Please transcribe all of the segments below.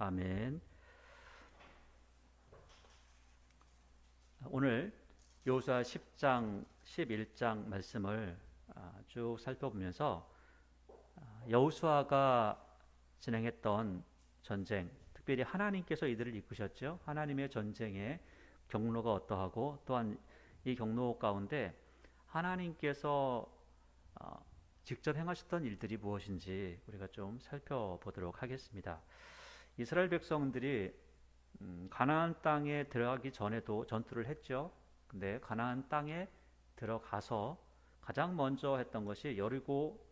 아멘. 오늘 여호수아 10장, 11장 말씀을 쭉 살펴보면서 여호수아가 진행했던 전쟁, 특별히 하나님께서 이들을 이끄셨죠. 하나님의 전쟁의 경로가 어떠하고 또한 이 경로 가운데 하나님께서 직접 행하셨던 일들이 무엇인지 우리가 좀 살펴보도록 하겠습니다. 이스라엘 백성들이 가나안 땅에 들어가기 전에도 전투를 했죠. 근데 가나안 땅에 들어가서 가장 먼저 했던 것이 여리고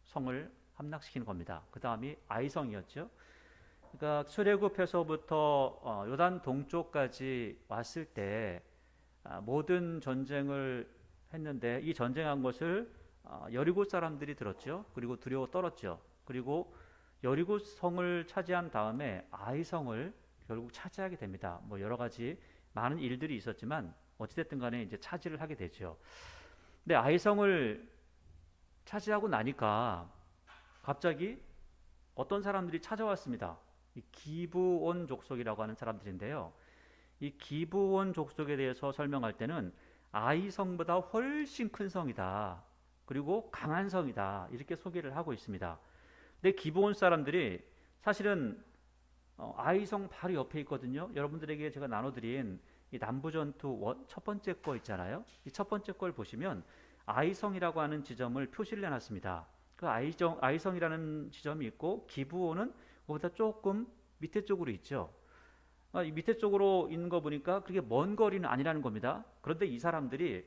성을 함락시키는 겁니다. 그 다음이 아이성이었죠. 그러니까 출애굽해서부터 요단 동쪽까지 왔을 때 모든 전쟁을 했는데 이 전쟁한 것을 여리고 사람들이 들었죠. 그리고 두려워 떨었죠. 그리고 여리고 성을 차지한 다음에 아이성을 결국 차지하게 됩니다. 뭐 여러 가지 많은 일들이 있었지만 어찌됐든 간에 이제 차지를 하게 되죠. 근데 아이성을 차지하고 나니까 갑자기 어떤 사람들이 찾아왔습니다. 이 기브온 족속이라고 하는 사람들인데요. 이 기브온 족속에 대해서 설명할 때는 아이성보다 훨씬 큰 성이다. 그리고 강한 성이다. 이렇게 소개를 하고 있습니다. 근데 기브온 사람들이 사실은 아이성 바로 옆에 있거든요. 여러분들에게 제가 나눠드린 이 남부전투 첫 번째 거 있잖아요. 이 첫 번째 걸 보시면 아이성이라고 하는 지점을 표시를 해놨습니다. 그 아이성이라는 지점이 있고 기브온은 그보다 조금 밑에 쪽으로 있죠. 이 밑에 쪽으로 있는 거 보니까 그렇게 먼 거리는 아니라는 겁니다. 그런데 이 사람들이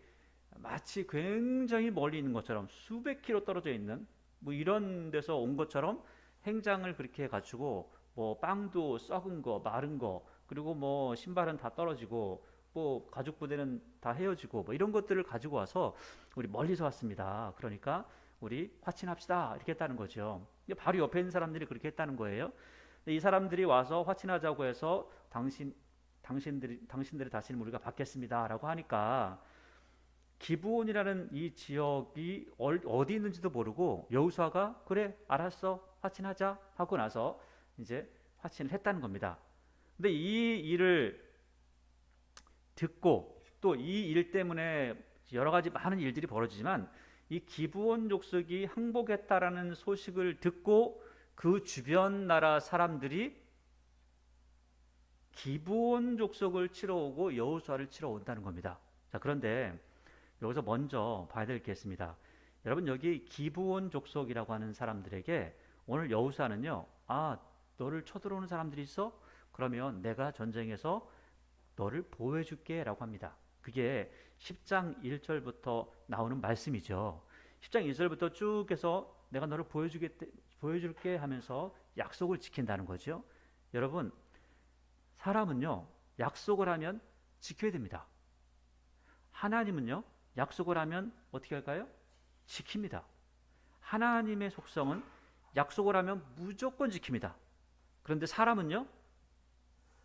마치 굉장히 멀리 있는 것처럼 수백 킬로 떨어져 있는 뭐 이런 데서 온 것처럼 행장을 그렇게 갖추고 뭐 빵도 썩은 거, 마른 거, 그리고 뭐 신발은 다 떨어지고 뭐 가죽 부대는 다 헤어지고 뭐 이런 것들을 가지고 와서 우리 멀리서 왔습니다. 그러니까 우리 화친합시다 이렇게 했다는 거죠. 바로 옆에 있는 사람들이 그렇게 했다는 거예요. 이 사람들이 와서 화친하자고 해서 당신들의 다시는 우리가 받겠습니다라고 하니까 기브온이라는 이 지역이 어디 있는지도 모르고 여호수아가 그래 알았어 화친하자 하고 나서 이제 화친을 했다는 겁니다. 근데 이 일을 듣고 또 이 일 때문에 여러 가지 많은 일들이 벌어지지만 이 기브온 족속이 항복했다라는 소식을 듣고 그 주변 나라 사람들이 기브온 족속을 치러 오고 여호수아를 치러 온다는 겁니다. 자, 그런데 여기서 먼저 봐야 될 게 있습니다. 여러분 여기 기브온 족속이라고 하는 사람들에게 오늘 여호수아는요. 너를 쳐들어오는 사람들이 있어? 그러면 내가 전쟁에서 너를 보호해 줄게 라고 합니다. 그게 10장 1절부터 나오는 말씀이죠. 10장 1절부터 쭉 해서 내가 너를 보여줄게 하면서 약속을 지킨다는 거죠. 여러분 사람은요 약속을 하면 지켜야 됩니다. 하나님은요 약속을 하면 어떻게 할까요? 지킵니다. 하나님의 속성은 약속을 하면 무조건 지킵니다. 그런데 사람은요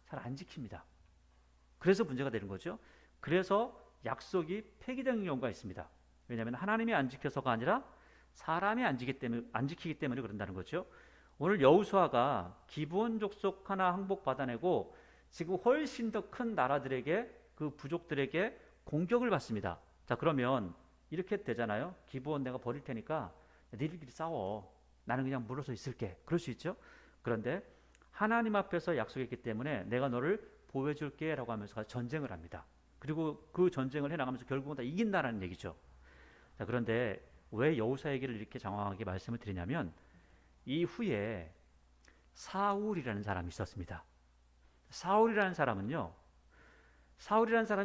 잘 안 지킵니다. 그래서 문제가 되는 거죠. 그래서 약속이 폐기되는 경우가 있습니다. 왜냐하면 하나님이 안 지켜서가 아니라 사람이 안 지키기 때문에 그런다는 거죠. 오늘 여호수아가 기브온 족속 하나 항복받아내고 지금 훨씬 더 큰 나라들에게 그 부족들에게 공격을 받습니다. 자, 그러면 이렇게 되잖아요. 기브온 내가 버릴 테니까 너희들끼리 싸워. 나는 그냥 물러서 있을게. 그럴 수 있죠. 그런데 하나님 앞에서 약속했기 때문에 내가 너를 보호해 줄게 라고 하면서 전쟁을 합니다. 그리고 그 전쟁을 해나가면서 결국은 다 이긴다는 얘기죠. 자, 그런데 왜 여호수아 얘기를 이렇게 장황하게 말씀을 드리냐면 이후에 사울이라는 사람이 있었습니다. 사울이라는 사람이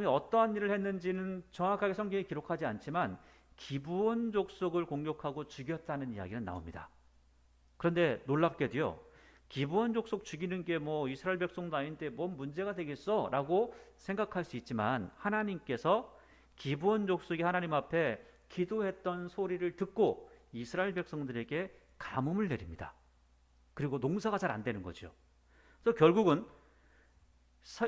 어떠한 일을 했는지는 정확하게 성경에 기록하지 않지만 기브온 족속을 공격하고 죽였다는 이야기는 나옵니다. 그런데 놀랍게도요. 기브온 족속 죽이는 게 뭐 이스라엘 백성도 아닌데 뭔 문제가 되겠어? 라고 생각할 수 있지만 하나님께서 기브온 족속이 하나님 앞에 기도했던 소리를 듣고 이스라엘 백성들에게 가뭄을 내립니다. 그리고 농사가 잘 안 되는 거죠. 그래서 결국은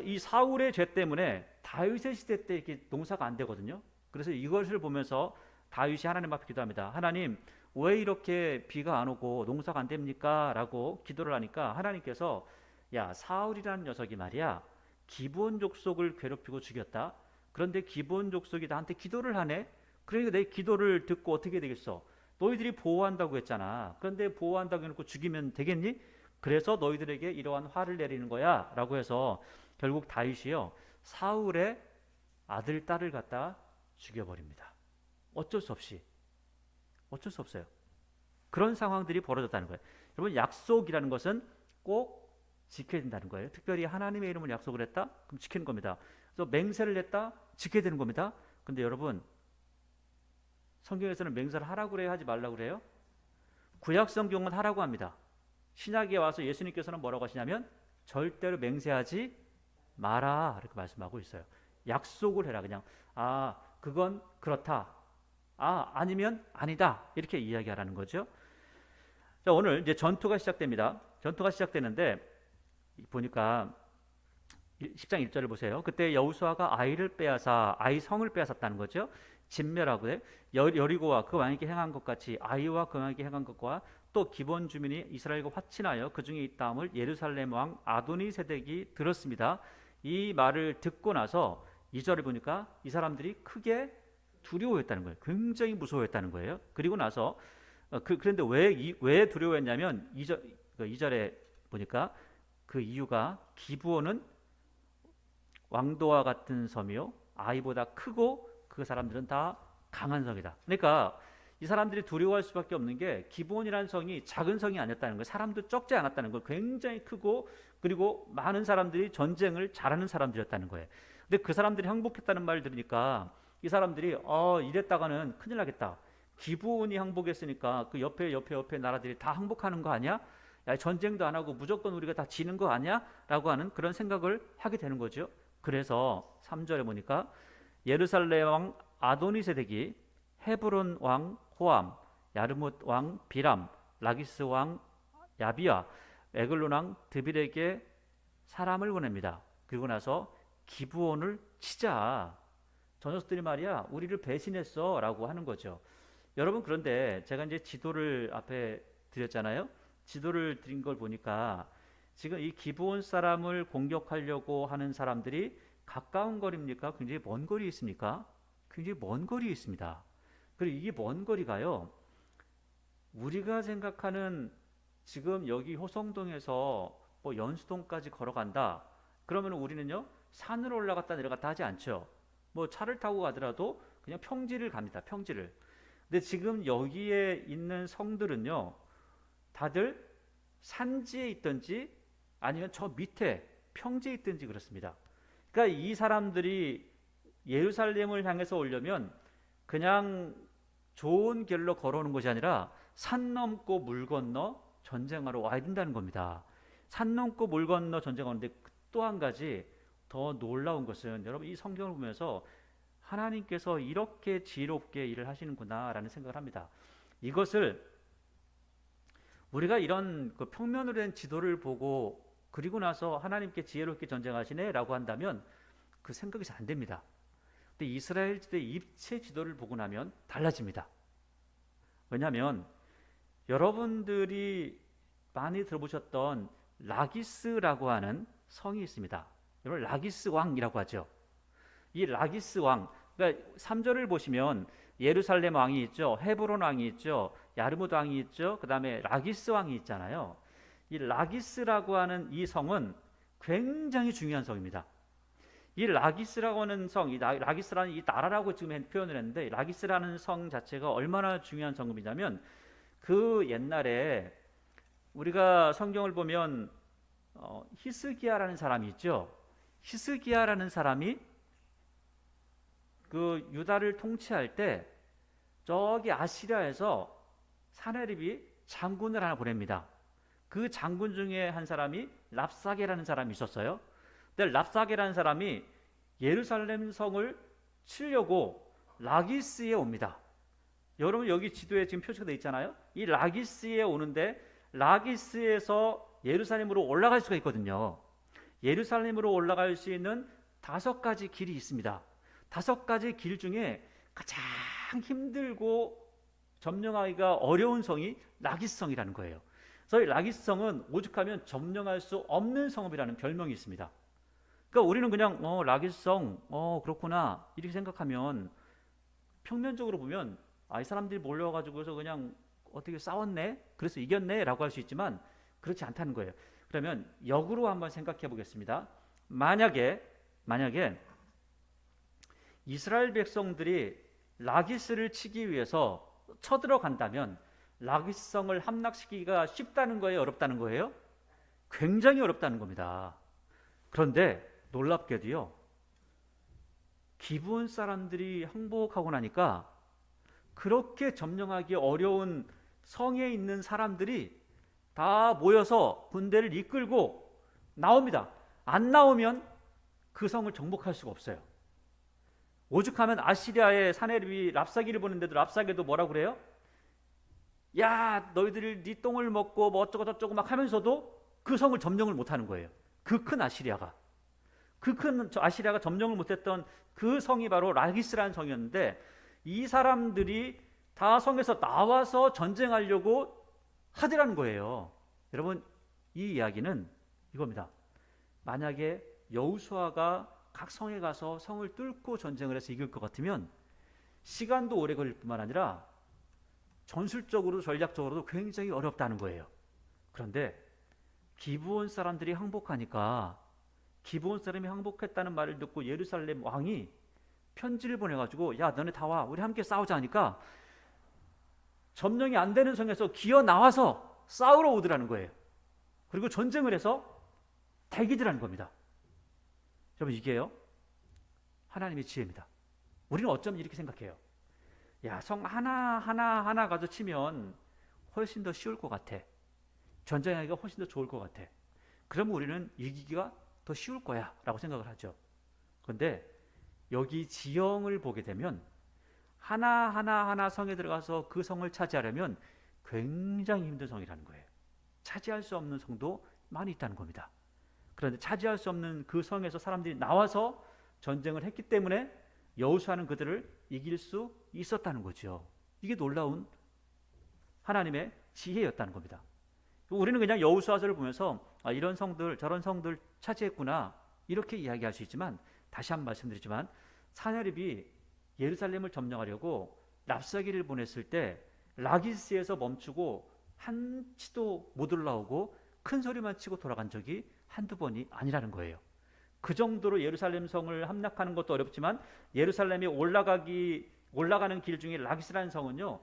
이 사울의 죄 때문에 다윗의 시대 때 이렇게 농사가 안 되거든요. 그래서 이것을 보면서 다윗이 하나님 앞에 기도합니다. 하나님 왜 이렇게 비가 안 오고 농사가 안 됩니까? 라고 기도를 하니까 하나님께서 야, 사울이라는 녀석이 말이야, 기브온 족속을 괴롭히고 죽였다. 그런데 기브온 족속이 나한테 기도를 하네. 그러니까 내 기도를 듣고 어떻게 되겠어? 너희들이 보호한다고 했잖아. 그런데 보호한다고 해놓고 죽이면 되겠니? 그래서 너희들에게 이러한 화를 내리는 거야 라고 해서 결국 다윗이요, 사울의 아들 딸을 갖다 죽여버립니다. 어쩔 수 없이. 어쩔 수 없어요. 그런 상황들이 벌어졌다는 거예요. 여러분, 약속이라는 것은 꼭 지켜야 된다는 거예요. 특별히 하나님의 이름을 약속을 했다? 그럼 지키는 겁니다. 그래서 맹세를 했다? 지켜야 되는 겁니다. 근데 여러분, 성경에서는 맹세를 하라고 그래요? 하지 말라고 그래요? 구약 성경은 하라고 합니다. 신약에 와서 예수님께서는 뭐라고 하시냐면 절대로 맹세하지 마라 이렇게 말씀하고 있어요. 약속을 해라. 그냥 그건 그렇다. 아니면 아니다. 이렇게 이야기하라는 거죠. 자, 오늘 이제 전투가 시작됩니다. 전투가 시작되는데 보니까 10장 1절을 보세요. 그때 여호수아가 아이를 빼앗아 아이 성을 빼앗았다는 거죠. 진멸하고 여리고와 그 왕에게 행한 것 같이 아이와 그 왕에게 행한 것과 또 기본 주민이 이스라엘과 화친하여 그 중에 있다함을 예루살렘 왕 아도니세덱이 들었습니다. 이 말을 듣고 나서 2절을 보니까 이 사람들이 크게 두려워했다는 거예요. 굉장히 무서워했다는 거예요. 그리고 나서 그런데 왜 두려워했냐면 2절에 보니까 그 이유가 기브온은 왕도와 같은 섬이요 아이보다 크고 그 사람들은 다 강한 성이다. 그러니까 이 사람들이 두려워할 수밖에 없는 게 기브온이라는 성이 작은 성이 아니었다는 거예요. 사람도 적지 않았다는 거예요. 굉장히 크고 그리고 많은 사람들이 전쟁을 잘하는 사람들이었다는 거예요. 근데 그 사람들이 항복했다는 말을 들으니까 이 사람들이 이랬다가는 큰일 나겠다. 기브온이 항복했으니까 그 옆에 나라들이 다 항복하는 거 아니야? 야, 전쟁도 안 하고 무조건 우리가 다 지는 거 아니야? 라고 하는 그런 생각을 하게 되는 거죠. 그래서 3절에 보니까 예루살렘 왕 아도니세덱이 헤브론 왕 호암, 야르뭇 왕 비람, 라기스 왕 야비아, 에글론 왕 드빌에게 사람을 보냅니다. 그리고 나서 기브온을 치자. 저 녀석들이 말이야 우리를 배신했어 라고 하는 거죠. 여러분, 그런데 제가 이제 지도를 앞에 드렸잖아요. 지도를 드린 걸 보니까 지금 이 기브온 사람을 공격하려고 하는 사람들이 가까운 거리입니까? 굉장히 먼 거리에 있습니까? 굉장히 먼 거리에 있습니다. 그리고 이게 먼 거리가요, 우리가 생각하는 지금 여기 호성동에서 뭐 연수동까지 걸어간다. 그러면 우리는요 산으로 올라갔다 내려갔다 하지 않죠. 뭐 차를 타고 가더라도 그냥 평지를 갑니다. 평지를. 근데 지금 여기에 있는 성들은요 다들 산지에 있든지 아니면 저 밑에 평지에 있든지 그렇습니다. 그러니까 이 사람들이 예루살렘을 향해서 오려면 그냥 좋은 길로 걸어오는 것이 아니라 산 넘고 물 건너 전쟁하러 와야 된다는 겁니다. 산 넘고 물 건너 전쟁하는데 또 한 가지 더 놀라운 것은 여러분, 이 성경을 보면서 하나님께서 이렇게 지혜롭게 일을 하시는구나 라는 생각을 합니다. 이것을 우리가 이런 그 평면으로 된 지도를 보고 그리고 나서 하나님께 지혜롭게 전쟁하시네 라고 한다면 그 생각이 잘 안 됩니다. 근데 이스라엘 지도의 입체 지도를 보고 나면 달라집니다. 왜냐하면 여러분들이 많이 들어보셨던 라기스라고 하는 성이 있습니다. 여러분, 라기스 왕이라고 하죠. 이 라기스 왕, 그러니까 3절을 보시면 예루살렘 왕이 있죠, 헤브론 왕이 있죠, 야르뭇 왕이 있죠, 그 다음에 라기스 왕이 있잖아요. 이 라기스라고 하는 이 성은 굉장히 중요한 성입니다. 이 라기스라고 하는 성, 이 라기스라는 이 나라라고 지금 표현을 했는데, 라기스라는 성 자체가 얼마나 중요한 성읍이냐면 그 옛날에 우리가 성경을 보면 히스기야라는 사람이 있죠. 히스기야라는 사람이 그 유다를 통치할 때 저기 아시리아에서 사네립이 장군을 하나 보냅니다. 그 장군 중에 한 사람이 랍사게라는 사람이 있었어요. 근데 랍사게라는 사람이 예루살렘 성을 치려고 라기스에 옵니다. 여러분, 여기 지도에 지금 표시가 되어 있잖아요. 이 라기스에 오는데 라기스에서 예루살렘으로 올라갈 수가 있거든요. 예루살렘으로 올라갈 수 있는 5가지 길이 있습니다. 5가지 길 중에 가장 힘들고 점령하기가 어려운 성이 라기스 성이라는 거예요. 그래서 라기스성은 오죽하면 점령할 수 없는 성읍이라는 별명이 있습니다. 그러니까 우리는 그냥 라기스성 그렇구나 이렇게 생각하면 평면적으로 보면 이 사람들이 몰려가지고서 그냥 어떻게 싸웠네 그래서 이겼네 라고 할 수 있지만 그렇지 않다는 거예요. 그러면 역으로 한번 생각해 보겠습니다. 만약에 이스라엘 백성들이 라기스를 치기 위해서 쳐들어간다면 라기스성을 함락시키기가 쉽다는 거예요, 어렵다는 거예요? 굉장히 어렵다는 겁니다. 그런데 놀랍게도요, 기브온 사람들이 항복하고 나니까 그렇게 점령하기 어려운 성에 있는 사람들이 다 모여서 군대를 이끌고 나옵니다. 안 나오면 그 성을 정복할 수가 없어요. 오죽하면 아시리아의 사네립이 랍사기를 보는데도 랍사기도 뭐라고 그래요? 야, 너희들이 네 똥을 먹고 뭐 어쩌고 저쩌고 막 하면서도 그 성을 점령을 못하는 거예요. 그 큰 아시리아가. 그 큰 아시리아가 점령을 못했던 그 성이 바로 라기스라는 성이었는데 이 사람들이 다 성에서 나와서 전쟁하려고 하더라는 거예요. 여러분, 이 이야기는 이겁니다. 만약에 여호수아가 각 성에 가서 성을 뚫고 전쟁을 해서 이길 것 같으면 시간도 오래 걸릴 뿐만 아니라 전술적으로 전략적으로도 굉장히 어렵다는 거예요. 그런데 기브온 사람들이 항복하니까 기브온 사람이 항복했다는 말을 듣고 예루살렘 왕이 편지를 보내가지고 야 너네 다 와 우리 함께 싸우자 하니까 점령이 안 되는 성에서 기어 나와서 싸우러 오더라는 거예요. 그리고 전쟁을 해서 대기들하는 겁니다. 여러분 이게요 하나님의 지혜입니다. 우리는 어쩌면 이렇게 생각해요. 야, 성 하나 가서 치면 훨씬 더 쉬울 것 같아. 전쟁하기가 훨씬 더 좋을 것 같아. 그러면 우리는 이기기가 더 쉬울 거야 라고 생각을 하죠. 그런데 여기 지형을 보게 되면 하나 성에 들어가서 그 성을 차지하려면 굉장히 힘든 성이라는 거예요. 차지할 수 없는 성도 많이 있다는 겁니다. 그런데 차지할 수 없는 그 성에서 사람들이 나와서 전쟁을 했기 때문에 여호수아는 그들을 이길 수 있었다는 거죠. 이게 놀라운 하나님의 지혜였다는 겁니다. 우리는 그냥 여호수아서를 보면서 이런 성들 저런 성들 차지했구나 이렇게 이야기할 수 있지만 다시 한번 말씀드리지만 사내립이 예루살렘을 점령하려고 랍사기를 보냈을 때 라기스에서 멈추고 한치도 못 올라오고 큰 소리만 치고 돌아간 적이 한두 번이 아니라는 거예요. 그 정도로 예루살렘 성을 함락하는 것도 어렵지만 예루살렘에 올라가는 길 중에 라기스라는 성은요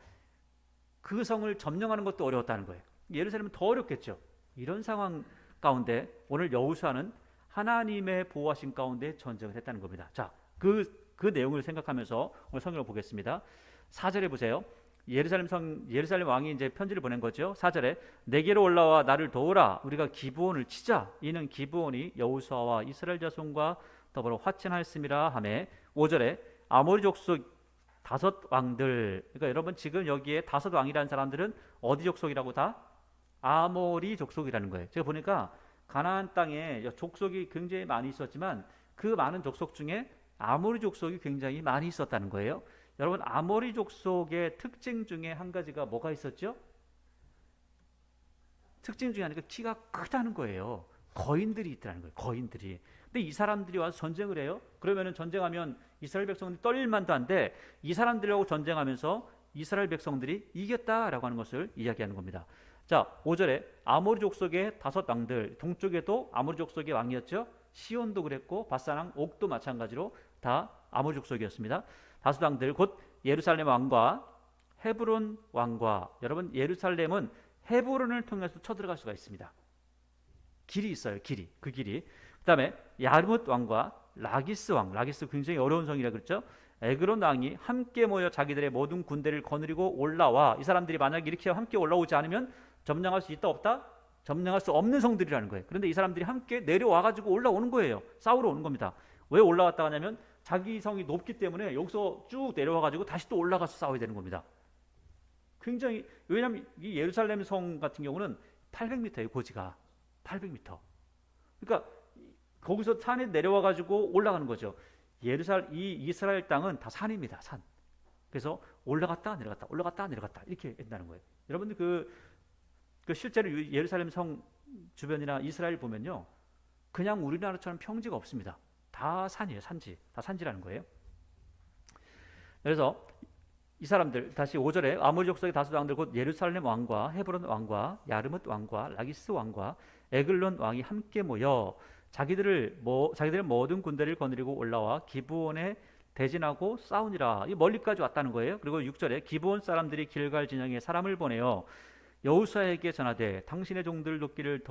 그 성을 점령하는 것도 어려웠다는 거예요. 예루살렘은 더 어렵겠죠. 이런 상황 가운데 오늘 여호수아는 하나님의 보호하신 가운데 전쟁을 했다는 겁니다. 자, 그 내용을 생각하면서 오늘 성경을 보겠습니다. 4절에 보세요. 예루살렘 왕이 이제 편지를 보낸 거죠. 4절에 내게로 올라와 나를 도우라 우리가 기브온을 치자. 이는 기브온이 여호수아와 이스라엘 자손과 더불어 화친하였음이라 하매 5절에 아모리 족속 5 왕들 그러니까 여러분 지금 여기에 5 왕이라는 사람들은 어디 족속이라고 다? 아모리 족속이라는 거예요. 제가 보니까 가나안 땅에 족속이 굉장히 많이 있었지만 그 많은 족속 중에 아모리 족속이 굉장히 많이 있었다는 거예요. 여러분 아모리 족속의 특징 중에 한 가지가 뭐가 있었죠? 특징 중에 하나가 키가 크다는 거예요. 거인들이 있다는 거예요. 거인들이. 근데 이 사람들이 와서 전쟁을 해요. 그러면은 전쟁하면 이스라엘 백성들이 떨릴 만도 한데 이 사람들하고 전쟁하면서 이스라엘 백성들이 이겼다라고 하는 것을 이야기하는 겁니다. 자, 5절에 아모리 족속의 5 왕들 동쪽에도 아모리 족속의 왕이었죠. 시온도 그랬고 바산 왕 옥도 마찬가지로 다 아모리 족속이었습니다. 5 왕들 곧 예루살렘 왕과 헤브론 왕과 여러분 예루살렘은 헤브론을 통해서 쳐들어갈 수가 있습니다. 길이 있어요. 길이. 그 길이. 그 다음에 야르뭇 왕과 라기스 왕. 라기스 굉장히 어려운 성이라 그랬죠. 에그론 왕이 함께 모여 자기들의 모든 군대를 거느리고 올라와. 이 사람들이 만약 이렇게 함께 올라오지 않으면 점령할 수 있다 없다? 점령할 수 없는 성들이라는 거예요. 그런데 이 사람들이 함께 내려와가지고 올라오는 거예요. 싸우러 오는 겁니다. 왜 올라왔다 하냐면 자기 성이 높기 때문에 여기서 쭉 내려와가지고 다시 또 올라가서 싸워야 되는 겁니다. 굉장히 왜냐하면 이 예루살렘 성 같은 경우는 800m예요. 고지가 800m. 그러니까 거기서 산에 내려와가지고 올라가는 거죠. 이 이스라엘 땅은 다 산입니다. 산. 그래서 올라갔다 내려갔다 올라갔다 내려갔다 이렇게 한다는 거예요. 여러분들 그 실제로 예루살렘 성 주변이나 이스라엘 보면요, 그냥 우리나라처럼 평지가 없습니다. 다 산이에요. 산지. 다 산지라는 거예요. 그래서 이 사람들 다시 5절에 아모리 족속의 다수 왕들 곧 예루살렘 왕과 헤브론 왕과 야르뭇 왕과 라기스 왕과 에글론 왕이 함께 모여 자기들의 모든 군대를 거느리고 올라와 기브온에 대진하고 싸우니라. 이 멀리까지 왔다는 거예요. 그리고 6절에 기브온 사람들이 길갈 진영에 사람을 보내어 여호수아에게 전하되 당신의 종들 돕기를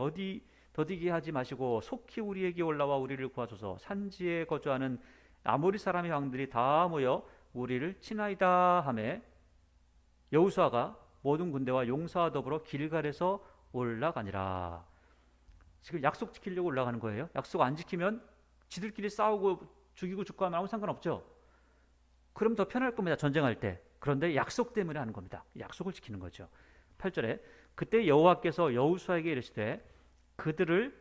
더디게 하지 마시고 속히 우리에게 올라와 우리를 구하소서. 산지에 거주하는 아모리 사람의 왕들이 다 모여 우리를 치나이다 하매 여호수아가 모든 군대와 용사와 더불어 길갈에서 올라가니라. 지금 약속 지키려고 올라가는 거예요. 약속 안 지키면 지들끼리 싸우고 죽이고 죽고 하면 아무 상관없죠. 그럼 더 편할 겁니다. 전쟁할 때. 그런데 약속 때문에 하는 겁니다. 약속을 지키는 거죠. 8절에 그때 여호와께서 여호수아에게 이르시되 그들을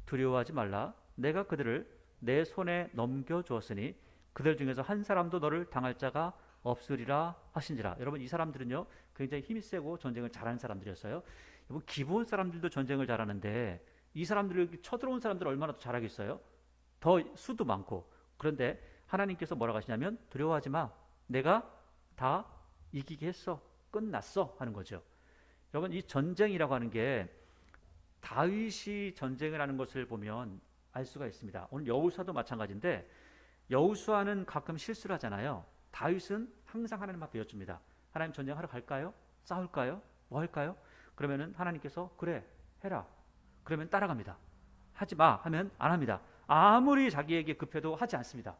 두려워하지 말라. 내가 그들을 내 손에 넘겨주었으니 그들 중에서 한 사람도 너를 당할 자가 없으리라 하신지라. 여러분 이 사람들은요 굉장히 힘이 세고 전쟁을 잘하는 사람들이었어요. 여러분 기브온 사람들도 전쟁을 잘하는데 이 사람들을 쳐들어온 사람들 얼마나 더 잘하겠어요? 더 수도 많고. 그런데 하나님께서 뭐라고 하시냐면 두려워하지 마. 내가 다 이기게 했어. 끝났어 하는 거죠. 여러분 이 전쟁이라고 하는 게 다윗이 전쟁을 하는 것을 보면 알 수가 있습니다. 오늘 여호수아도 마찬가지인데 여호수아는 가끔 실수를 하잖아요. 다윗은 항상 하나님 앞에 여쭙니다. 하나님 전쟁하러 갈까요? 싸울까요? 뭐 할까요? 그러면은 하나님께서 그래 해라. 그러면 따라갑니다. 하지 마 하면 안 합니다. 아무리 자기에게 급해도 하지 않습니다.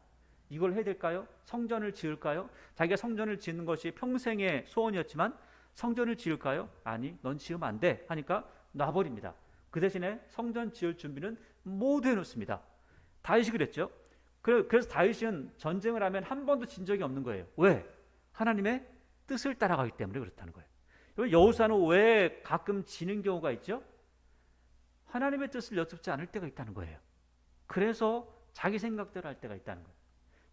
이걸 해야 될까요? 성전을 지을까요? 자기가 성전을 짓는 것이 평생의 소원이었지만 성전을 지을까요? 아니 넌 지으면 안 돼 하니까 놔버립니다. 그 대신에 성전 지을 준비는 모두 해놓습니다. 다윗이 그랬죠. 그래서 다윗은 전쟁을 하면 한 번도 진 적이 없는 거예요. 왜? 하나님의 뜻을 따라가기 때문에 그렇다는 거예요. 여호수아는 왜 가끔 지는 경우가 있죠? 하나님의 뜻을 여쭙지 않을 때가 있다는 거예요. 그래서 자기 생각대로 할 때가 있다는 거예요.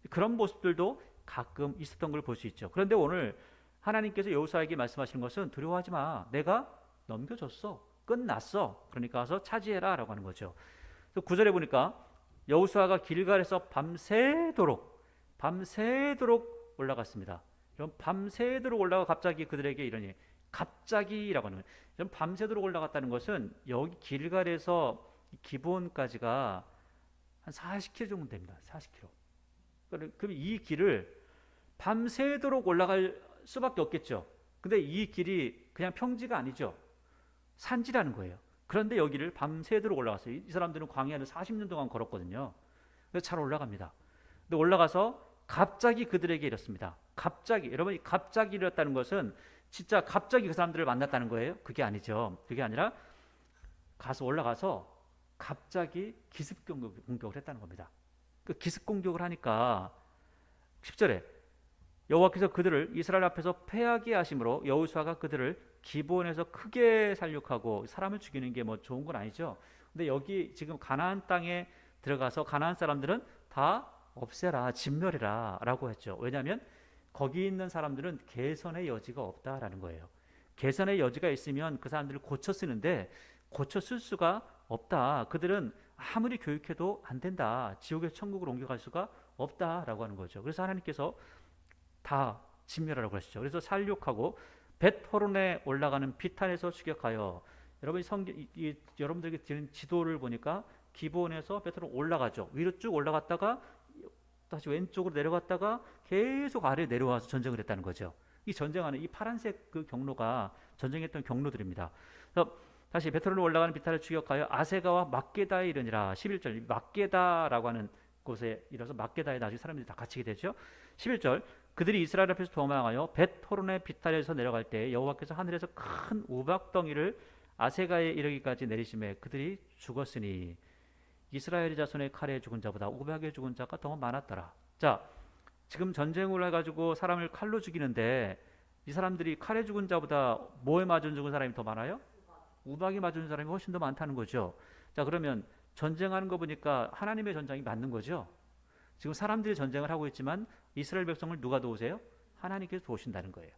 그런 모습들도 가끔 있었던 걸 볼 수 있죠. 그런데 오늘 하나님께서 여호수아에게 말씀하시는 것은 두려워하지 마. 내가 넘겨줬어. 끝났어. 그러니까 와서 차지해라 라고 하는 거죠. 9절에 보니까 여호수아가 길갈에서 밤새도록 올라갔습니다. 그럼 밤새도록 올라가 갑자기 그들에게 이러니 갑자기라고 하는 거예요. 그럼 밤새도록 올라갔다는 것은 여기 길갈에서 기브온까지가 한 40km 정도 됩니다. 40km. 그럼 이 길을 밤새도록 올라갈 수밖에 없겠죠. 근데 이 길이 그냥 평지가 아니죠. 산지라는 거예요. 그런데 여기를 밤새도록 올라갔어요. 이 사람들은 광야를 40년 동안 걸었거든요. 그래서 잘 올라갑니다. 근데 올라가서 갑자기 그들에게 이렇습니다. 갑자기, 여러분 갑자기 이랬다는 것은 진짜 갑자기 그 사람들을 만났다는 거예요? 그게 아니죠. 그게 아니라 가서 올라가서 갑자기 기습 공격을 했다는 겁니다. 그 기습 공격을 하니까 10절에 여호와께서 그들을 이스라엘 앞에서 패하게 하심으로 여호수아가 그들을 기브온에서 크게 살육하고 사람을 죽이는 게 뭐 좋은 건 아니죠. 근데 여기 지금 가나안 땅에 들어가서 가나안 사람들은 다 없애라, 진멸해라 라고 했죠. 왜냐하면 거기 있는 사람들은 개선의 여지가 없다라는 거예요. 개선의 여지가 있으면 그 사람들을 고쳐 쓰는데 고쳐 쓸 수가 없다. 그들은 아무리 교육해도 안 된다. 지옥에서 천국으로 옮겨갈 수가 없다라고 하는 거죠. 그래서 하나님께서 다 진멸하라고 하시죠. 그래서 살육하고 벳호론에 올라가는 비탄에서 추격하여, 여러분이 여러분들에게 드린 지도를 보니까 기브온에서 벳호론 올라가죠. 위로 쭉 올라갔다가 다시 왼쪽으로 내려갔다가 계속 아래 내려와서 전쟁을 했다는 거죠. 이 전쟁하는 이 파란색 그 경로가 전쟁했던 경로들입니다. 그래서 다시 벳호론에 올라가는 비탄을 추격하여 아세가와 막게다에 이르니라. 11절 막게다라고 하는 곳에 이르러서 막게다에 나중에 사람들이 다 갇히게 되죠. 11절 그들이 이스라엘 앞에서 도망하여 벳호론의 비탈에서 내려갈 때 여호와께서 하늘에서 큰 우박덩이를 아세가에 이르기까지 내리심에 그들이 죽었으니 이스라엘 자손의 칼에 죽은 자보다 우박에 죽은 자가 더 많았더라. 자, 지금 전쟁을 해가지고 사람을 칼로 죽이는데 이 사람들이 칼에 죽은 자보다 뭐에 맞은 죽은 사람이 더 많아요? 우박에 맞은 사람이 훨씬 더 많다는 거죠. 자, 그러면 전쟁하는 거 보니까 하나님의 전쟁이 맞는 거죠. 지금 사람들이 전쟁을 하고 있지만 이스라엘 백성을 누가 도우세요? 하나님께서 도우신다는 거예요.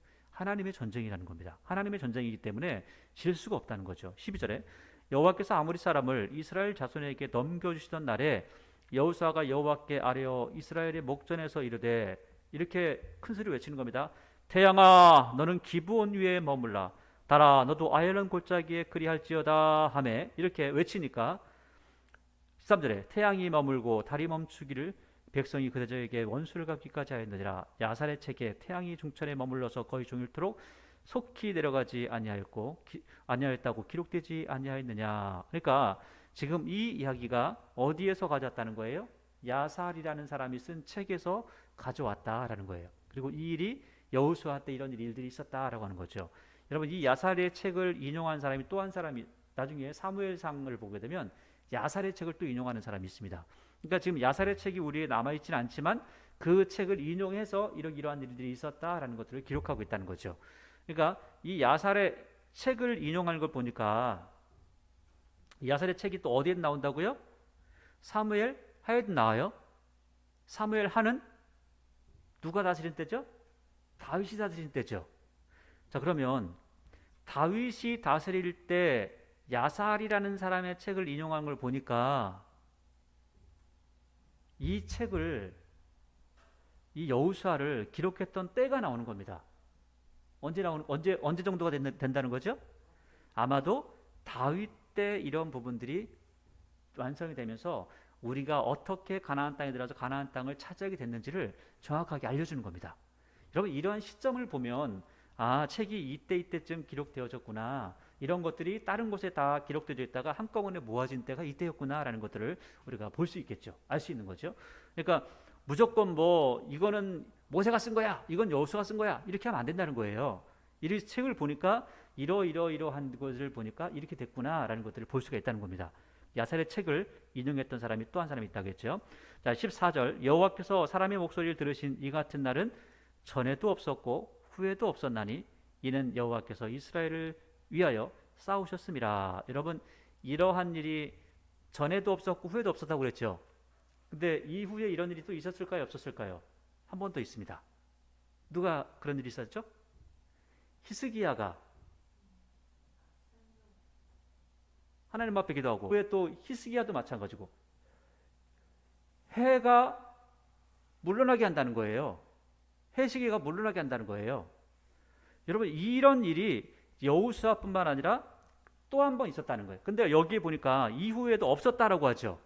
하나님의 전쟁이라는 겁니다. 하나님의 전쟁이기 때문에 질 수가 없다는 거죠. 12절에 여호와께서 아모리 사람을 이스라엘 자손에게 넘겨주시던 날에 여호수아가 여호와께 아뢰어 이스라엘의 목전에서 이르되, 이렇게 큰 소리 외치는 겁니다. 태양아 너는 기브온 위에 머물라, 달아 너도 아얄론 골짜기에 그리할지어다 하매, 이렇게 외치니까 13절에 태양이 머물고 달이 멈추기를 백성이 그대저에게 원수를 갚기까지 하였느니라. 야살의 책에 태양이 중천에 머물러서 거의 종일토록 속히 내려가지 아니하였다고 기록되지 아니하였느냐. 그러니까 지금 이 이야기가 어디에서 가져왔다는 거예요? 야살이라는 사람이 쓴 책에서 가져왔다라는 거예요. 그리고 이 일이 여호수아 때 이런 일들이 있었다라고 하는 거죠. 여러분, 이 야살의 책을 인용한 사람이 또 한 사람이, 나중에 사무엘상을 보게 되면 야살의 책을 또 인용하는 사람이 있습니다. 그러니까 지금 야살의 책이 우리에 남아있지는 않지만 그 책을 인용해서 이러한 일들이 있었다라는 것들을 기록하고 있다는 거죠. 그러니까 이 야살의 책을 인용하는 걸 보니까 야살의 책이 또 어디에 나온다고요? 사무엘 하에도 나와요. 사무엘 하는 누가 다스린 때죠? 다윗이 다스린 때죠. 자, 그러면 다윗이 다스릴 때 야살이라는 사람의 책을 인용한 걸 보니까 이 책을, 이 여호수아를 기록했던 때가 나오는 겁니다. 언제 정도가 된다는 거죠? 아마도 다윗 때 이런 부분들이 완성이 되면서 우리가 어떻게 가나안 땅에 들어가서 가나안 땅을 차지하게 됐는지를 정확하게 알려주는 겁니다. 여러분, 이러한 시점을 보면 책이 이때쯤 기록되어졌구나, 이런 것들이 다른 곳에 다 기록되어 있다가 한꺼번에 모아진 때가 이때였구나라는 것들을 우리가 볼 수 있겠죠. 알 수 있는 거죠. 그러니까 무조건 이거는 모세가 쓴 거야, 이건 여호수아가 쓴 거야, 이렇게 하면 안 된다는 거예요. 이 책을 보니까 이러한 것을 보니까 이렇게 됐구나라는 것들을 볼 수가 있다는 겁니다. 야살의 책을 인용했던 사람이 또 한 사람이 있다겠죠. 자, 14절 여호와께서 사람의 목소리를 들으신 이 같은 날은 전에도 없었고 후에도 없었나니 이는 여호와께서 이스라엘을 위하여 싸우셨음이라. 여러분, 이러한 일이 전에도 없었고 후에도 없었다고 그랬죠. 근데 이후에 이런 일이 또 있었을까요, 없었을까요? 한 번 더 있습니다. 누가 그런 일이 있었죠? 히스기야가 하나님 앞에 기도하고, 후에 또 히스기야도 마찬가지고 해가 물러나게 한다는 거예요. 해시기가 물러나게 한다는 거예요. 여러분, 이런 일이 여호수아뿐만 아니라 또 한 번 있었다는 거예요. 근데 여기에 보니까 이후에도 없었다라고 하죠.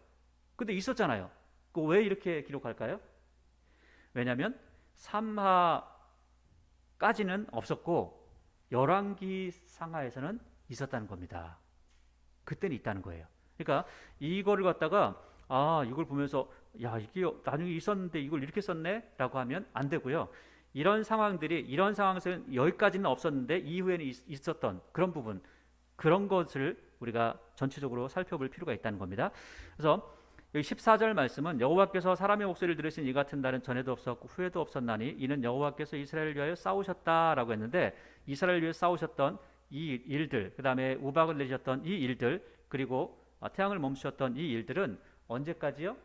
근데 있었잖아요. 왜 이렇게 기록할까요? 왜냐하면 삼하까지는 없었고 열왕기 상하에서는 있었다는 겁니다. 그때는 있다는 거예요. 그러니까 이거를 갖다가 이걸 보면서 이게 나중에 있었는데 이걸 이렇게 썼네 라고 하면 안 되고요. 이런 상황에서는 여기까지는 없었는데 이후에는 있었던 그런 부분, 그런 것을 우리가 전체적으로 살펴볼 필요가 있다는 겁니다. 그래서 여기 14절 말씀은 여호와께서 사람의 목소리를 들으신 이 같은 날은 전에도 없었고 후에도 없었나니 이는 여호와께서 이스라엘을 위하여 싸우셨다라고 했는데, 이스라엘을 위해 싸우셨던 이 일들, 그 다음에 우박을 내셨던 이 일들, 그리고 태양을 멈추셨던 이 일들은 언제까지요?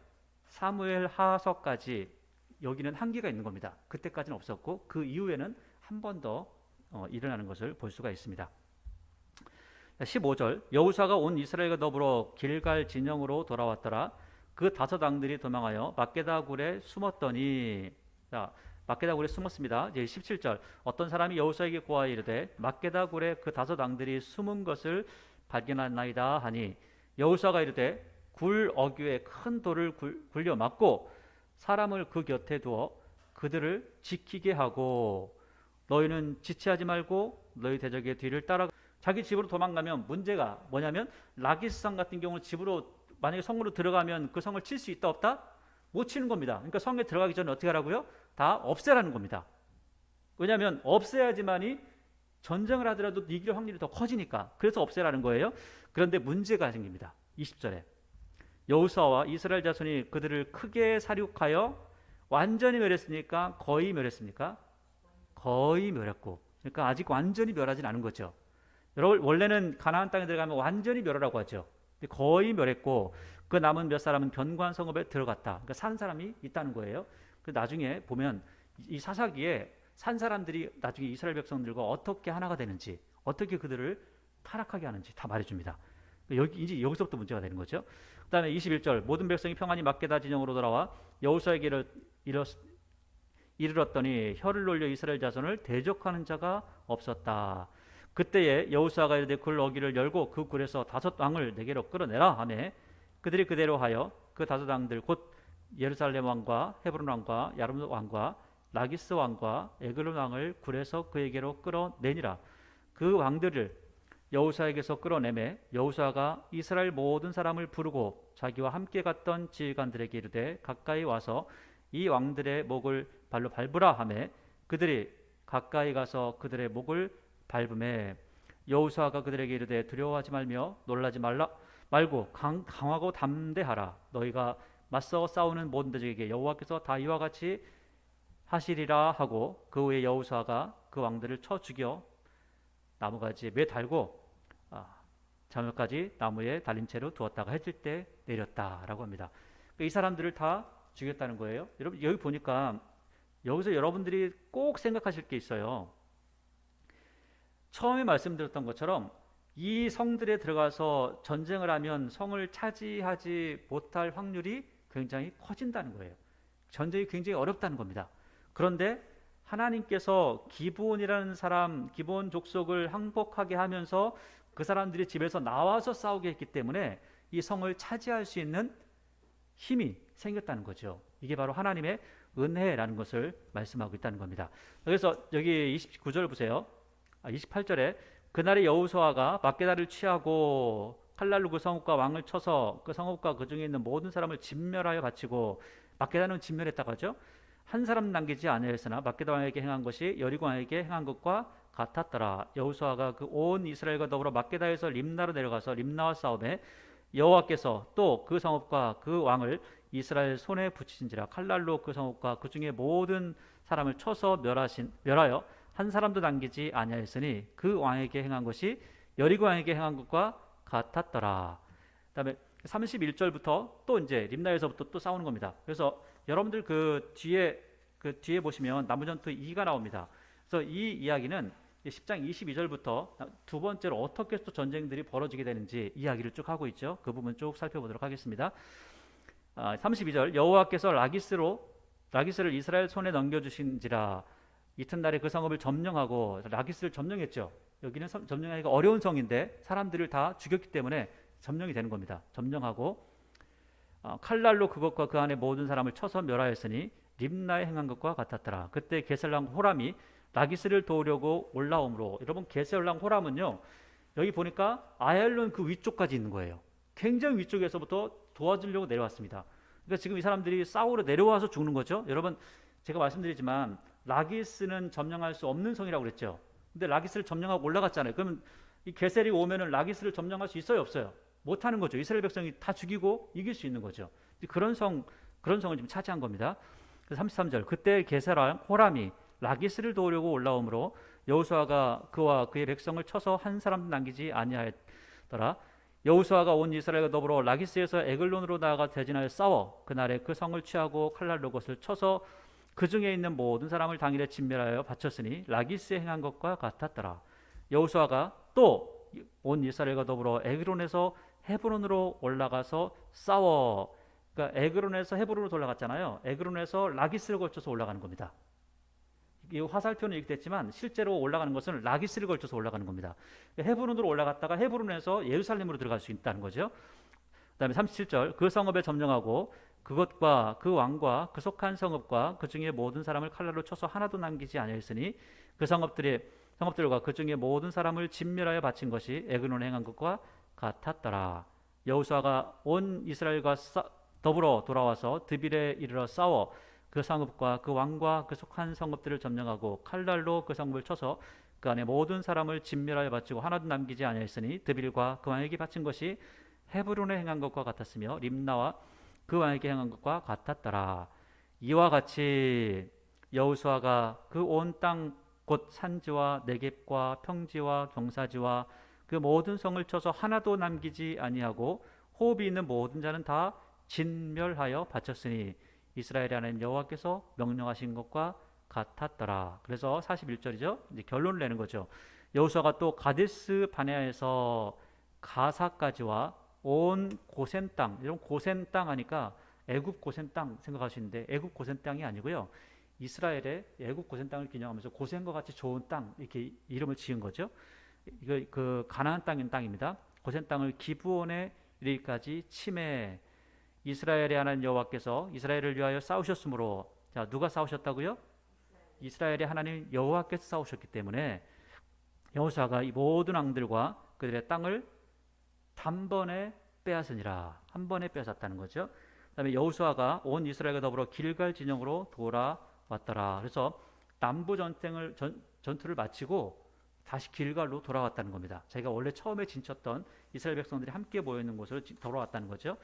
사무엘 하서까지 여기는 한계가 있는 겁니다. 그때까지는 없었고 그 이후에는 한 번 더 일어나는 것을 볼 수가 있습니다. 15절 여호수아가 온 이스라엘과 더불어 길갈 진영으로 돌아왔더라. 그 다섯 왕들이 도망하여 막게다 굴에 숨었더니, 막게다 굴에 숨었습니다. 이제 17절 어떤 사람이 여호수아에게 고하여 이르되 막게다 굴에 그 다섯 왕들이 숨은 것을 발견하나이다 하니, 여호수아가 이르되 굴 어귀에 큰 돌을 굴려 막고 사람을 그 곁에 두어 그들을 지키게 하고, 너희는 지체하지 말고 너희 대적의 뒤를 따라. 자기 집으로 도망가면 문제가 뭐냐면, 라기스성 같은 경우는 집으로 만약에 성으로 들어가면 그 성을 칠 수 있다 없다? 못 치는 겁니다. 그러니까 성에 들어가기 전에 어떻게 하라고요? 다 없애라는 겁니다. 왜냐하면 없애야지만이 전쟁을 하더라도 이길 확률이 더 커지니까. 그래서 없애라는 거예요. 그런데 문제가 생깁니다. 20절에 여호수아와 이스라엘 자손이 그들을 크게 살육하여 완전히 멸했으니까 거의 멸했습니까? 거의 멸했고, 그러니까 아직 완전히 멸하진 않은 거죠. 여러분, 원래는 가나안 땅에 들어가면 완전히 멸하라고 하죠. 거의 멸했고 그 남은 몇 사람은 변관 성읍에 들어갔다. 그러니까 산 사람이 있다는 거예요. 그 나중에 보면 이 사사기에 산 사람들이 나중에 이스라엘 백성들과 어떻게 하나가 되는지, 어떻게 그들을 타락하게 하는지 다 말해줍니다. 이제 여기서부터 문제가 되는 거죠. 그 다음에 21절 모든 백성이 평안히 막게다 진영으로 돌아와 여호수아에게 이르렀더니 혀를 놀려 이스라엘 자손을 대적하는 자가 없었다. 그때에 여호수아가 이르되 굴 어기를 열고 그 굴에서 5 왕을 내게로 끌어내라 하매 그들이 그대로 하여 그 5 왕들 곧 예루살렘 왕과 헤브론 왕과 야름 왕과 라기스 왕과 에글론 왕을 굴에서 그에게로 끌어내니라. 그 왕들을 여호수아에게서 끌어내매 여호수아가 이스라엘 모든 사람을 부르고 자기와 함께 갔던 지휘관들에게 이르되 가까이 와서 이 왕들의 목을 발로 밟으라 하매 그들이 가까이 가서 그들의 목을 밟음에 여호수아가 그들에게 이르되 두려워하지 말며 놀라지 말고 강하고 담대하라. 너희가 맞서 싸우는 모든 자에게 여호와께서 다 이와 같이 하시리라 하고 그 후에 여호수아가 그 왕들을 쳐 죽여 나무가지에 매달고 저녁까지 나무에 달린 채로 두었다가 해질 때 내렸다라고 합니다. 이 사람들을 다 죽였다는 거예요. 여러분 여기 보니까 여기서 여러분들이 꼭 생각하실 게 있어요. 처음에 말씀드렸던 것처럼 이 성들에 들어가서 전쟁을 하면 성을 차지하지 못할 확률이 굉장히 커진다는 거예요. 전쟁이 굉장히 어렵다는 겁니다. 그런데 하나님께서 기브온이라는 사람, 기브온 족속을 항복하게 하면서 그 사람들이 집에서 나와서 싸우게 했기 때문에 이 성을 차지할 수 있는 힘이 생겼다는 거죠. 이게 바로 하나님의 은혜라는 것을 말씀하고 있다는 겁니다. 그래서 여기 29절 보세요. 28절에 그날에 여호수아가 막게다를 취하고 칼날로 그 성읍과 왕을 쳐서 그 성읍과 그 중에 있는 모든 사람을 진멸하여 바치고 막게다는 진멸했다고 하죠. 한 사람 남기지 아니하였으나 막게다 왕에게 행한 것이 여리고 왕에게 행한 것과 같았더라. 여호수아가 그 온 이스라엘과 더불어 막게다에서 림나로 내려가서 림나와 싸움에 여호와께서 또 그 성읍과 그 왕을 이스라엘 손에 붙이신지라. 칼날로 그 성읍과 그 중에 모든 사람을 쳐서 멸하여 한 사람도 남기지 아니하였으니 그 왕에게 행한 것이 여리고 왕에게 행한 것과 같았더라. 그다음에 31절부터 또 이제 림나에서부터 또 싸우는 겁니다. 그래서 여러분들 그 뒤에 보시면 나무전투 2가 나옵니다. 그래서 이 이야기는 10장 22절부터 두 번째로 어떻게 또 전쟁들이 벌어지게 되는지 이야기를 쭉 하고 있죠. 그 부분 쭉 살펴보도록 하겠습니다. 32절 여호와께서 라기스를 이스라엘 손에 넘겨주신지라. 이튿날에 그 성읍을 점령하고 라기스를 점령했죠. 여기는 점령하기가 어려운 성인데 사람들을 다 죽였기 때문에 점령이 되는 겁니다. 점령하고 칼날로 그것과 그 안에 모든 사람을 쳐서 멸하였으니 림나에 행한 것과 같았더라. 그때 게셀랑 호람이 라기스를 도우려고 올라오므로. 여러분 게셀랑 호람은요 여기 보니까 아얄론 그 위쪽까지 있는 거예요. 굉장히 위쪽에서부터 도와주려고 내려왔습니다. 그러니까 지금 이 사람들이 싸우러 내려와서 죽는 거죠. 여러분 제가 말씀드리지만 라기스는 점령할 수 없는 성이라고 그랬죠. 근데 라기스를 점령하고 올라갔잖아요. 그러면 이 게셀이 오면은 라기스를 점령할 수 있어요, 없어요? 못하는 거죠. 이스라엘 백성이 다 죽이고 이길 수 있는 거죠. 그런 성을 지금 차지한 겁니다. 그래서 33절 그때 게셀랑 호람이 라기스를 도우려고 올라오므로 여호수아가 그와 그의 백성을 쳐서 한 사람도 남기지 아니하였더라. 여호수아가 온 이스라엘과 더불어 라기스에서 에글론으로 나아가 대진하여 싸워 그날에 그 성을 취하고 칼날로 그것을 쳐서 그 중에 있는 모든 사람을 당일에 진멸하여 바쳤으니 라기스에 행한 것과 같았더라. 여호수아가 또 온 이스라엘과 더불어 에그론에서 헤브론으로 올라가서 싸워. 그러니까 에그론에서 헤브론으로 올라갔잖아요. 에그론에서 라기스를 걸쳐서 올라가는 겁니다. 이 화살표는 이렇게 됐지만 실제로 올라가는 것은 라기스를 걸쳐서 올라가는 겁니다. 헤브론으로 올라갔다가 헤브론에서 예루살렘으로 들어갈 수 있다는 거죠. 그 다음에 37절 그 성읍에 점령하고 그것과 그 왕과 그 속한 성읍과 그 중에 모든 사람을 칼날로 쳐서 하나도 남기지 아니하였으니 그 성읍들과 그 중에 모든 사람을 진멸하여 바친 것이 에그론에 행한 것과 같았더라. 여호수아가 온 이스라엘과 더불어 돌아와서 드빌에 이르러 싸워 그 성읍과 그 왕과 그 속한 성읍들을 점령하고 칼날로 그 성읍을 쳐서 그 안에 모든 사람을 진멸하여 바치고 하나도 남기지 아니하였으니 드빌과 그 왕에게 바친 것이 헤브론에 행한 것과 같았으며 림나와 그 왕에게 행한 것과 같았더라. 이와 같이 여호수아가 그 온 땅 곧 산지와 네겝과 평지와 경사지와 그 모든 성을 쳐서 하나도 남기지 아니하고 호흡이 있는 모든 자는 다 진멸하여 바쳤으니 이스라엘의 하나님 여호와께서 명령하신 것과 같았더라. 그래서 41절이죠. 이제 결론을 내는 거죠. 여호수아가 또 가데스 바네아에서 가사까지와 온 고센 땅, 이런 고센 땅 하니까 애굽 고센 땅 생각하시는데 애굽 고센 땅이 아니고요. 이스라엘의 애굽 고센 땅을 기념하면서 고센과 같이 좋은 땅 이렇게 이름을 지은 거죠. 이거 그 가나안 땅인 땅입니다. 고센 땅을 기브온에 이르기까지 침해. 이스라엘의 하나님 여호와께서 이스라엘을 위하여 싸우셨으므로, 자 누가 싸우셨다고요? 이스라엘의 하나님 여호와께서 싸우셨기 때문에 여호수아가 이 모든 왕들과 그들의 땅을 단번에 빼앗으니라. 한 번에 빼앗았다는 거죠. 그다음에 여호수아가 온 이스라엘과 더불어 길갈 진영으로 돌아왔더라. 그래서 남부 전투를 마치고 다시 길갈로 돌아왔다는 겁니다. 자기가 원래 처음에 진쳤던 이스라엘 백성들이 함께 모여 있는 곳으로 돌아왔다는 거죠.